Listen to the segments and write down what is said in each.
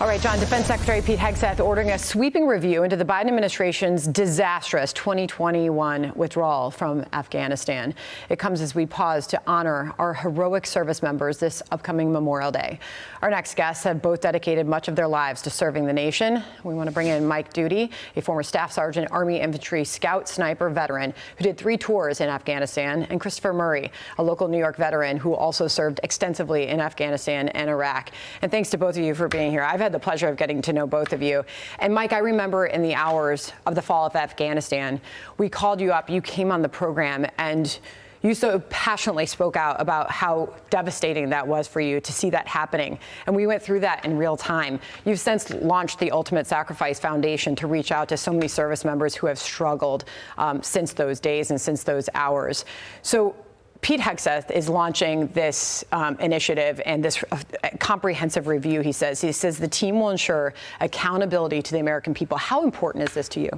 All right, John, Defense Secretary Pete Hegseth ordering a sweeping review into the Biden administration's disastrous 2021 withdrawal from Afghanistan. It comes as we pause to honor our heroic service members this upcoming Memorial Day. Our next guests have both dedicated much of their lives to serving the nation. We want to bring in Mike Doody, a former Staff Sergeant, Army Infantry Scout Sniper veteran who did 3 tours in Afghanistan, and Christopher Murray, a local New York veteran who also served extensively in Afghanistan and Iraq. And thanks to both of you for being here. I've had the pleasure of getting to know both of you. And Mike, I remember in the hours of the fall of Afghanistan, we called you up, you came on the program, and you so passionately spoke out about how devastating that was for you to see that happening. And we went through that in real time. You've since launched the Ultimate Sacrifice Foundation to reach out to so many service members who have struggled since those days and since those hours. So Pete Hegseth is launching this initiative and this comprehensive review, he says. He says the team will ensure accountability to the American people. How important is this to you?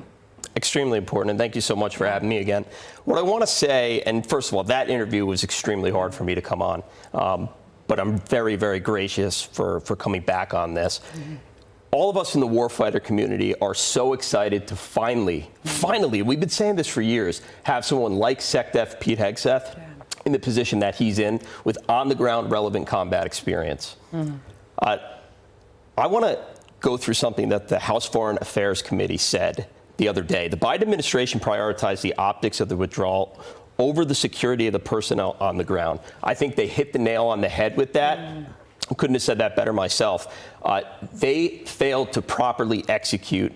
Extremely important, and thank you so much for having me again. What I want to say, and first of all, that interview was extremely hard for me to come on, but I'm very, very gracious for coming back on this. Mm-hmm. All of us in the warfighter community are so excited to finally, we've been saying this for years, have someone like SecDef Pete Hegseth in the position that he's in with on-the-ground relevant combat experience. Mm-hmm. I want to go through something that the House Foreign Affairs Committee said the other day. The Biden administration prioritized the optics of the withdrawal over the security of the personnel on the ground. I think they hit the nail on the head with that. I couldn't have said that better myself. They failed to properly execute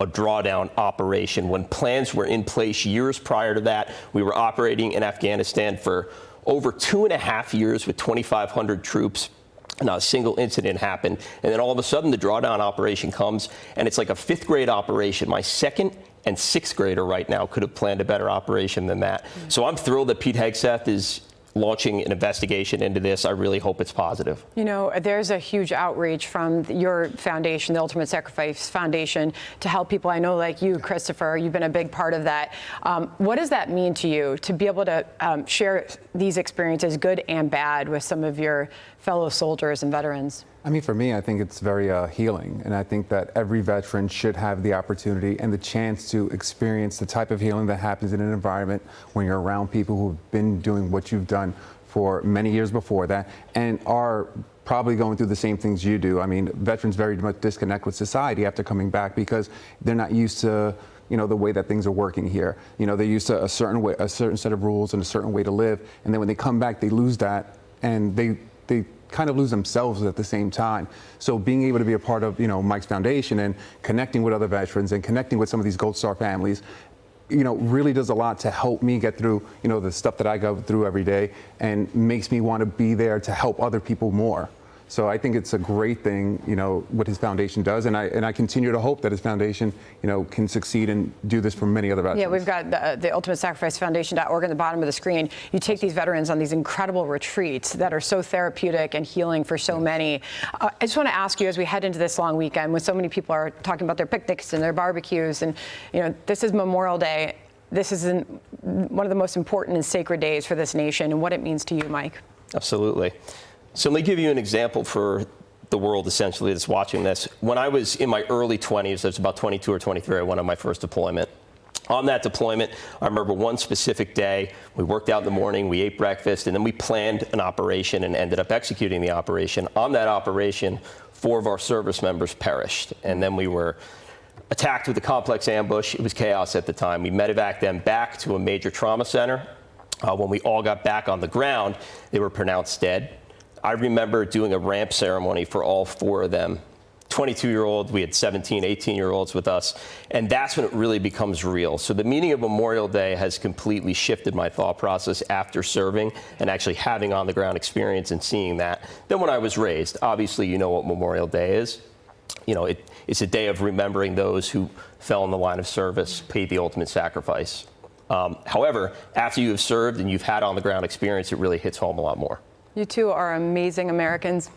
a drawdown operation when plans were in place years prior to that. We were operating in Afghanistan for over 2.5 years with 2,500 troops. Not a single incident happened. And then all of a sudden the drawdown operation comes, and it's like a 5th grade operation. My 2nd and 6th grader right now could have planned a better operation than that. Mm-hmm. So I'm thrilled that Pete Hegseth is launching an investigation into this. I really hope it's positive. You know, there's a huge outreach from your foundation, the Ultimate Sacrifice Foundation, to help people. I know, like you, Christopher, you've been a big part of that. What does that mean to you to be able to share these experiences, good and bad, with some of your fellow soldiers and veterans? I mean, for me, I think it's very healing, and I think that every veteran should have the opportunity and the chance to experience the type of healing that happens in an environment when you're around people who've been doing what you've done for many years before that and are probably going through the same things you do. I mean, veterans very much disconnect with society after coming back because they're not used to, you know, the way that things are working here. You know, they're used to a certain way, a certain set of rules and a certain way to live, and then when they come back, they lose that, and they kind of lose themselves at the same time. So being able to be a part of, you know, Mike's foundation and connecting with other veterans and connecting with some of these Gold Star families, you know, really does a lot to help me get through, you know, the stuff that I go through every day, and makes me want to be there to help other people more. So I think it's a great thing, you know, what his foundation does, and I continue to hope that his foundation, you know, can succeed and do this for many other veterans. Yeah, we've got the Ultimate Sacrifice Foundation.org at the bottom of the screen. You take these veterans on these incredible retreats that are so therapeutic and healing for so many. I just want to ask you, as we head into this long weekend, when so many people are talking about their picnics and their barbecues, and, you know, this is Memorial Day. This is one of the most important and sacred days for this nation, and what it means to you, Mike. Absolutely. So let me give you an example for the world, essentially, that's watching this. When I was in my early 20s, I was about 22 or 23, I went on my first deployment. On that deployment, I remember one specific day, we worked out in the morning, we ate breakfast, and then we planned an operation and ended up executing the operation. On that operation, 4 of our service members perished, and then we were attacked with a complex ambush. It was chaos at the time. We medevaced them back to a major trauma center. When we all got back on the ground, they were pronounced dead. I remember doing a ramp ceremony for all 4 of them. 22-year-old, we had 17, 18-year-olds with us, and that's when it really becomes real. So the meaning of Memorial Day has completely shifted my thought process after serving and actually having on-the-ground experience and seeing that than when I was raised. Obviously, you know what Memorial Day is. You know, it's a day of remembering those who fell in the line of service, paid the ultimate sacrifice. However, after you have served and you've had on-the-ground experience, it really hits home a lot more. You two are amazing Americans.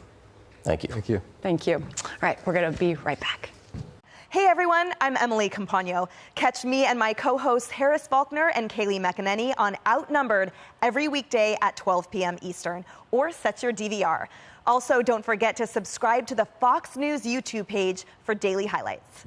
Thank you. Thank you. Thank you. All right, we're going to be right back. Hey everyone, I'm Emily Campagno. Catch me and my co-hosts Harris Faulkner and Kaylee McEnany on Outnumbered every weekday at 12 p.m. Eastern, or set your DVR. Also, don't forget to subscribe to the Fox News YouTube page for daily highlights.